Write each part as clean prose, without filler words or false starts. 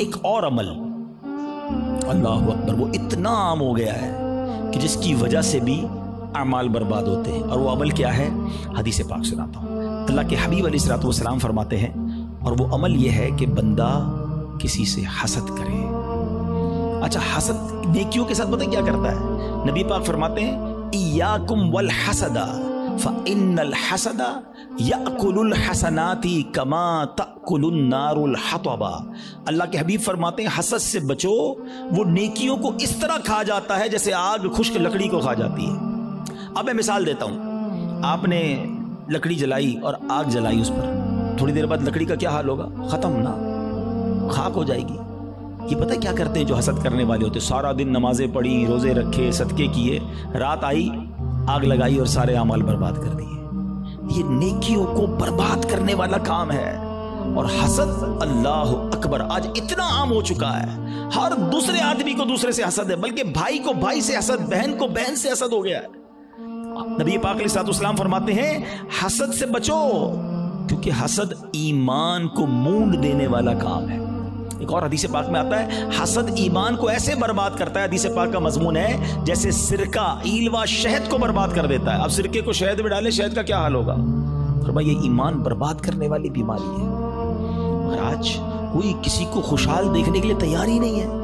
एक और अमल, अल्लाह अकबर, वो इतना आम हो गया है कि जिसकी वजह से भी अमाल बर्बाद होते हैं। और वो अमल क्या है? हदीस पाक सुनाता हूँ। अल्लाह के हबीब अलैहिस्सलातु वस्सलाम फरमाते हैं, और वो अमल ये है कि बंदा किसी से हसद करे। अच्छा, हसद नेकियों के साथ पता क्या करता है? नबी पाक फरमाते हैं, इय्याकुम वल हसदा फ़इन्नल हसदा याकुलुल हसनाती कमा ताकुलुन नारुल हतबा। अल्लाह के हबीब फरमाते हैं, हसद से बचो, वो नेकियों को इस तरह खा जाता है जैसे आग खुश्क लकड़ी को खा जाती है। अब मैं मिसाल देता हूँ, आपने लकड़ी जलाई और आग जलाई उस पर, थोड़ी देर बाद लकड़ी का क्या हाल होगा? खत्म ना, खाक हो जाएगी। ये पता है क्या करते हैं जो हसद करने वाले होते? सारा दिन नमाजें पढ़ी, रोजे रखे, सदके किए, रात आई, आग लगाई और सारे अमाल बर्बाद कर दिए। ये नेकियों को बर्बाद करने वाला काम है। और हसद, अल्लाह अकबर, आज इतना आम हो चुका है, हर दूसरे आदमी को दूसरे से हसद है, बल्कि भाई को भाई से हसद, बहन को बहन से हसद हो गया है। नबी पाक अलैहिस्सलाम फरमाते हैं, हसद से बचो, क्योंकि हसद ईमान को मूंड देने वाला काम है। एक और हदीस पाक में आता है, हसद ईमान को ऐसे बर्बाद करता है, हदीस पाक का मजमून है, जैसे सिरका ईलवा शहद को बर्बाद कर देता है। अब सिरके को शहद में डालें, शहद का क्या हाल होगा? तो भाई ये ईमान बर्बाद करने वाली बीमारी है। और आज कोई किसी को खुशहाल देखने के लिए तैयार ही नहीं है।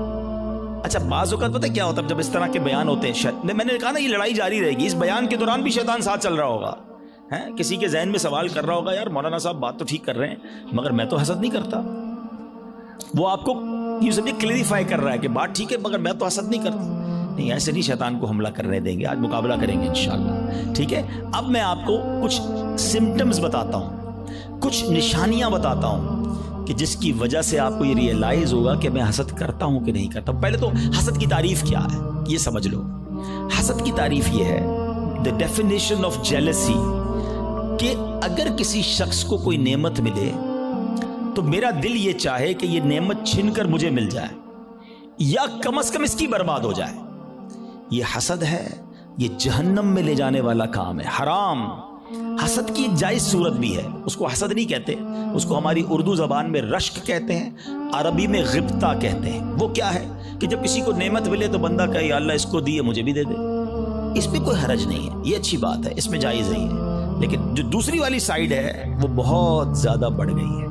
अच्छा, बाज़ औक़ात पता है क्या होता है, जब इस तरह के बयान होते हैं, मैंने कहा ना ये लड़ाई जारी रहेगी, इस बयान के दौरान भी शैतान साथ चल रहा होगा, है किसी के जहन में सवाल कर रहा होगा, यार मौलाना साहब बात तो ठीक कर रहे हैं, मगर मैं तो हसद नहीं करता। वो आपको ये समझे क्लेरिफाई कर रहा है कि बात ठीक है, मगर मैं तो हसद नहीं करता। नहीं, ऐसे नहीं शैतान को हमला करने देंगे, आज मुकाबला करेंगे इंशाअल्लाह, ठीक है। अब मैं आपको कुछ सिम्टम्स बताता हूँ, कुछ निशानियां बताता हूँ कि जिसकी वजह से आपको ये रियलाइज होगा कि मैं हसद करता हूं कि नहीं करता। पहले तो हसद की तारीफ क्या है ये समझ लो। हसद की तारीफ ये है, द डेफिनेशन ऑफ जेलसी, कि अगर किसी शख्स को कोई नेमत मिले तो मेरा दिल ये चाहे कि ये नेमत छीनकर मुझे मिल जाए, या कम से कम इसकी बर्बाद हो जाए। ये हसद है, ये जहन्नम में ले जाने वाला काम है, हराम। हसद की एक जायज सूरत भी है, उसको हसद नहीं कहते, उसको हमारी उर्दू जबान में रश्क कहते हैं, अरबी में गिब्ता कहते हैं। वो क्या है कि जब किसी को नेमत मिले तो बंदा कहे, अल्लाह इसको दिए मुझे भी दे दे। इसमें कोई हरज नहीं है, ये अच्छी बात है, इसमें जायज नहीं है। लेकिन जो दूसरी वाली साइड है वो बहुत ज्यादा बढ़ गई है।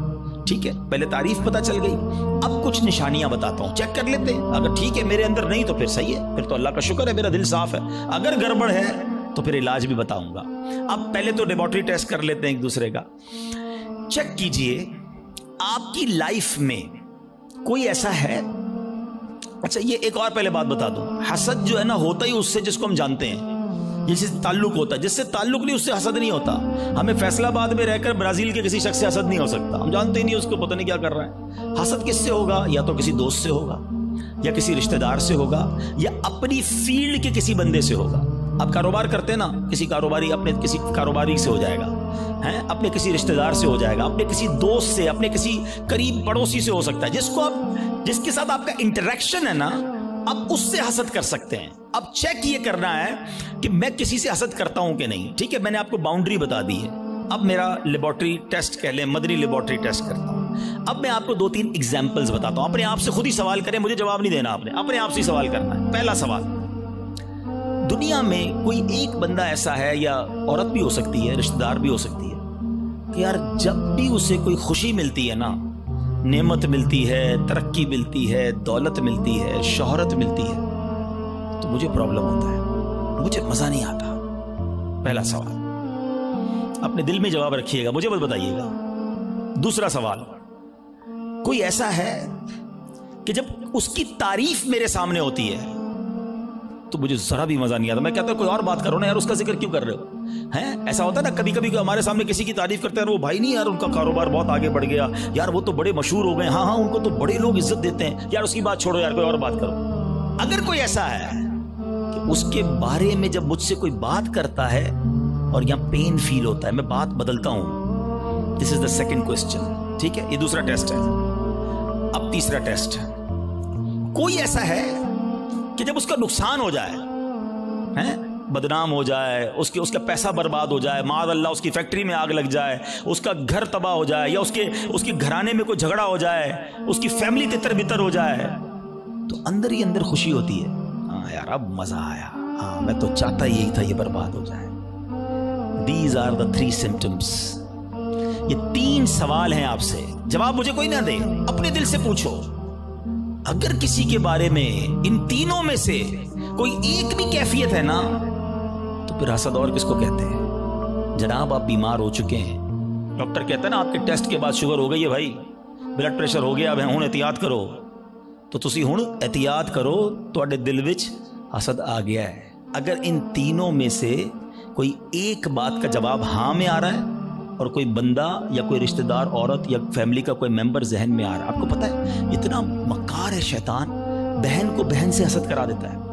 ठीक है, पहले तारीफ पता चल गई, अब कुछ निशानियां बताता हूं, चेक कर लेते हैं। अगर ठीक है मेरे अंदर नहीं तो फिर सही है, फिर तो अल्लाह का शुक्र है मेरा दिल साफ है। अगर गड़बड़ है तो फिर इलाज भी बताऊंगा। अब पहले तो लेबोरेटरी टेस्ट कर लेते हैं एक दूसरे का। चेक कीजिए आपकी लाइफ में कोई ऐसा है। अच्छा, ये एक और पहले बात बता दूं, हसद जो है ना होता ही उससे जिसको हम जानते हैं, जिससे ताल्लुक होता है। जिससे ताल्लुक नहीं उससे हसद नहीं होता। हमें फैसलाबाद में रहकर ब्राजील के किसी शख्स से हसद नहीं हो सकता, हम जानते ही नहीं उसको, पता नहीं क्या कर रहा है। हसद किससे होगा? या तो किसी दोस्त से होगा, या किसी रिश्तेदार से होगा, या अपनी फील्ड के किसी बंदे से होगा। आप कारोबार करते हैं ना, किसी कारोबारी, अपने किसी कारोबारी से हो जाएगा, हैं, अपने किसी रिश्तेदार से हो जाएगा, अपने किसी दोस्त से, अपने किसी करीब पड़ोसी से हो सकता है, जिसको आप, जिसके साथ आपका इंटरेक्शन है ना, आप उससे हसद कर सकते हैं। अब चेक ये करना है कि मैं किसी से हसद करता हूं कि नहीं। ठीक है, मैंने आपको बाउंड्री बता दी है। अब मेरा लेबोरेटरी टेस्ट कह लें, मदनी लेबोरेटरी टेस्ट करता हूं। अब मैं आपको 2-3 एग्जाम्पल्स बताता हूं। अपने आप से खुद ही सवाल करें, मुझे जवाब नहीं देना आपने, अपने आप से ही सवाल करना है। पहला सवाल, दुनिया में कोई एक बंदा ऐसा है, या औरत भी हो सकती है, रिश्तेदार भी हो सकती है, कि यार जब भी उसे कोई खुशी मिलती है ना, नेमत मिलती है, तरक्की मिलती है, दौलत मिलती है, शोहरत मिलती है, तो मुझे प्रॉब्लम होता है, मुझे मजा नहीं आता। पहला सवाल, अपने दिल में जवाब रखिएगा, मुझे मत बताइएगा। दूसरा सवाल, कोई ऐसा है कि जब उसकी तारीफ मेरे सामने होती है तो मुझे जरा भी मजा नहीं आता। मैं कहता हूं कोई और बात करो ना यार, उसका जिक्र क्यों कर रहे हो? हैं, ऐसा होता है ना कभी कभी, हमारे सामने किसी की तारीफ करते हैं, वो भाई नहीं यार उनका कारोबार बहुत आगे बढ़ गया, यार वो तो बड़े मशहूर हो गए, हाँ हाँ उनको तो बड़े लोग इज्जत देते हैं, यार उसकी बात छोड़ो यार, कोई और बात करो। अगर कोई ऐसा है कि उसके बारे में जब मुझसे कोई बात करता है और यहां पेन फील होता है, मैं बात बदलता हूं। This is the second question. ठीक है, ये दूसरा टेस्ट है। अब तीसरा टेस्ट, कोई ऐसा है कि जब उसका नुकसान हो जाए, हैं, बदनाम हो जाए, उसका पैसा बर्बाद हो जाए, माद अल्लाह उसकी फैक्ट्री में आग लग जाए, उसका घर तबाह हो जाए, या उसके घराने में कोई झगड़ा हो जाए, उसकी फैमिली तितर बितर हो जाए, तो अंदर ही अंदर खुशी होती है, हाँ यार अब मजा आया, हाँ मैं तो चाहता यही था ये बर्बाद हो जाए। These are the 3 symptoms। ये 3 सवाल हैं आपसे, जवाब मुझे कोई ना दे, अपने दिल से पूछो। अगर किसी के बारे में इन तीनों में से कोई एक भी कैफियत है ना, तो फिर हसद और किसको कहते हैं? जनाब आप बीमार हो चुके हैं, डॉक्टर कहता है ना आपके टेस्ट के बाद शुगर हो गई है भाई, ब्लड प्रेशर हो गया, अब हुण एहतियात करो, तो तुसी हुण एहतियात करो, तुहाडे दिल विच हसद आ गया है। अगर इन तीनों में से कोई एक बात का जवाब हाँ में आ रहा है, और कोई बंदा या कोई रिश्तेदार, औरत या फैमिली का कोई मेंबर जहन में आ रहा है, आपको पता है इतना मक्कार है शैतान, बहन को बहन से हसद करा देता है।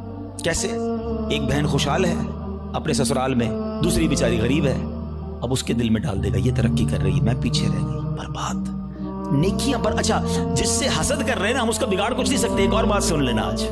कैसे? एक बहन खुशहाल है अपने ससुराल में, दूसरी बेचारी गरीब है, अब उसके दिल में डाल देगा ये तरक्की कर रही है, मैं पीछे रह गई, बर्बाद। नेकियां पर, अच्छा जिससे हसद कर रहे हैं ना, हम उसका बिगाड़ कुछ नहीं सकते। एक और बात सुन लेना, आज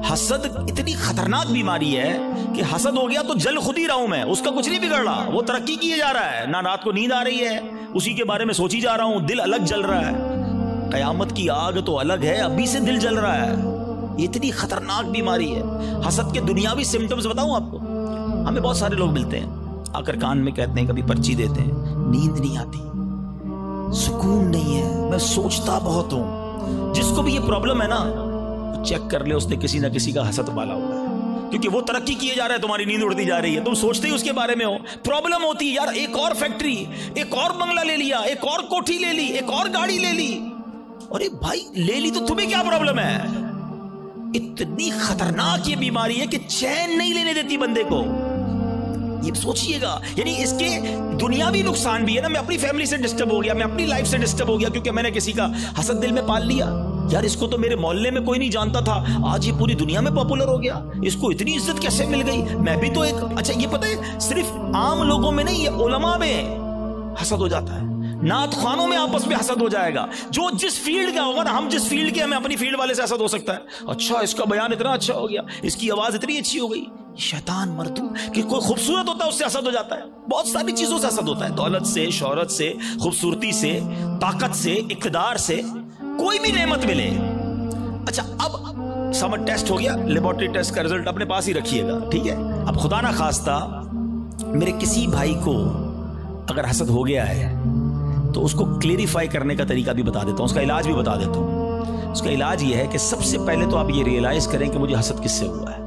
हसद इतनी खतरनाक बीमारी है कि हसद हो गया तो जल खुद ही रहा हूं मैं, उसका कुछ नहीं बिगड़ रहा, वो तरक्की किए जा रहा है, ना रात को नींद आ रही है, उसी के बारे में सोची जा रहा हूं, दिल अलग जल रहा है। कयामत की आग तो अलग है, अभी से दिल जल रहा है। इतनी खतरनाक बीमारी है हसद के। दुनियावी सिम्टम्स बताऊं आपको, हमें बहुत सारे लोग मिलते हैं, आकर कान में कहते हैं, कभी पर्ची देते हैं, नींद नहीं आती, सुकून नहीं है, मैं सोचता बहुत हूं। जिसको भी ये प्रॉब्लम है ना, चेक कर ले उसने किसी ना किसी का हसद पाला हुआ है, क्योंकि वो तरक्की किए जा रहा है, तुम्हारी नींद उड़ती जा रही है, तुम सोचते ही उसके बारे में हो। प्रॉब्लम होती है यार, एक और फैक्ट्री, एक और बंगला ले लिया, एक और कोठी ले ली, एक और गाड़ी ले ली। अरे भाई ले ली तो तुम्हें क्या प्रॉब्लम है? इतनी खतरनाक ये बीमारी है कि चैन नहीं लेने देती बंदे को। ये सोचिएगा, यानी इसके दुनियावी नुकसान भी है ना। मैं अपनी फैमिली से डिस्टर्ब हो गया, मैं अपनी लाइफ से डिस्टर्ब हो गया, क्योंकि मैंने किसी का हसद दिल में पाल लिया। यार इसको तो मेरे मोहल्ले में कोई नहीं जानता था, आज ये पूरी दुनिया में पॉपुलर हो गया, इसको इतनी इज्जत कैसे मिल गई? मैं भी तो एक, अच्छा ये पता है सिर्फ आम लोगों में नहीं, ये उलमा में हसद हो जाता है, नात खानों में आपस में हसद हो जाएगा। जो जिस फील्ड का होगा ना, हम जिस फील्ड के, हमें अपनी फील्ड वाले से हसद हो सकता है। अच्छा इसका बयान इतना अच्छा हो गया, इसकी आवाज इतनी अच्छी हो गई। शैतान मर्दू कि कोई खूबसूरत होता है उससे हसद हो जाता है, बहुत सारी चीजों से हसद होता है, दौलत से, शोहरत से, खूबसूरती से, ताकत से, इक़्तिदार से, कोई भी नेमत मिले। अच्छा अब समर टेस्ट हो गया, लेबोरेटरी टेस्ट का रिजल्ट अपने पास ही रखिएगा, ठीक है। अब खुदा ना खास्ता मेरे किसी भाई को अगर हसद हो गया है तो उसको क्लेरिफाई करने का तरीका भी बता देता हूं, उसका इलाज भी बता देता हूं। उसका इलाज यह है कि सबसे पहले तो आप ये रियलाइज करें कि मुझे हसद किससे हुआ है।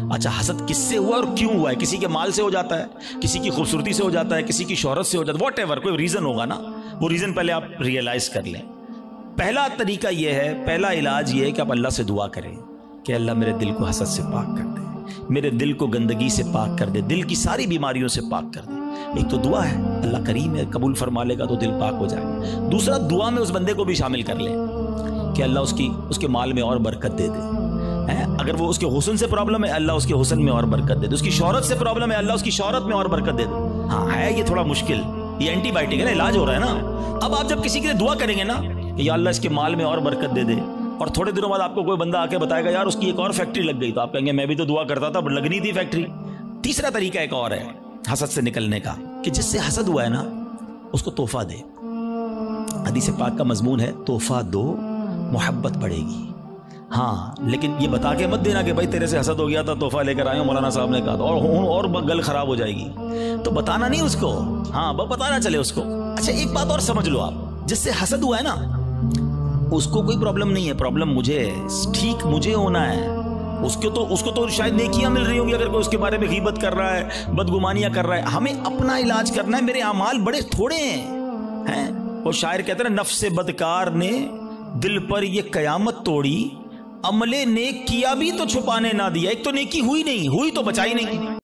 अच्छा हसद किससे हुआ और क्यों हुआ है? किसी के माल से हो जाता है, किसी की खूबसूरती से हो जाता है, किसी की शोहरत से हो जाता है, वॉट एवर, कोई रीजन होगा ना, वो रीजन पहले आप रियलाइज कर लें। पहला तरीका यह है, पहला इलाज यह है कि आप अल्लाह से दुआ करें कि अल्लाह मेरे दिल को हसद से पाक कर दे, मेरे दिल को गंदगी से पाक कर दे, दिल की सारी बीमारियों से पाक कर दे। एक तो दुआ है, अल्लाह करीम है, कबूल फरमा लेगा तो दिल पाक हो जाएगा। दूसरा, दुआ में उस बंदे को भी शामिल कर ले कि अल्लाह उसके माल में और बरकत दे दे। अगर वो उसके हुस्न से प्रॉब्लम है, अल्लाह उसके हुस्न में और बरकत दे दे। उसकी शोहरत से प्रॉब्लम है, अल्लाह उसकी शोहरत में और बरकत दे दे। हाँ है ये थोड़ा मुश्किल, ये एंटीबायोटिक है ना, इलाज हो रहा है ना। अब आप जब किसी के लिए दुआ करेंगे ना, या अल्लाह इसके माल में और बरकत दे दे, और थोड़े दिनों बाद आपको कोई बंदा आके बताएगा यार उसकी एक और फैक्ट्री लग गई, तो आप कहेंगे मैं भी तो दुआ करता था, लगनी थी फैक्ट्री। तीसरा तरीका एक और है हसद से निकलने का, कि जिससे हसद हुआ है ना उसको तोहफा दे। हदीस पाक का मजमून है, तोहफा दो मोहब्बत बढ़ेगी। हाँ लेकिन ये बता के मत देना कि भाई तेरे से हसद हो गया था, तोहफा लेकर आए हो, मौलाना साहब ने कहा, और गल खराब हो जाएगी, तो बताना नहीं उसको। हाँ बताना चले उसको। अच्छा एक बात और समझ लो आप, जिससे हसद हुआ है ना उसको कोई प्रॉब्लम नहीं है, प्रॉब्लम मुझे है, ठीक मुझे होना है। उसको तो शायद नेकियां मिल रही होंगी अगर कोई उसके बारे में गीबत कर रहा है, बदगुमानियां कर रहा है। हमें अपना इलाज करना है, मेरे अमाल बड़े थोड़े हैं। वो शायर कहते हैं, नफ्से बदकार ने दिल पर ये कयामत तोड़ी, अमले नेक किया भी तो छुपाने ना दिया। एक तो नेकी हुई नहीं, हुई तो बचाई नहीं।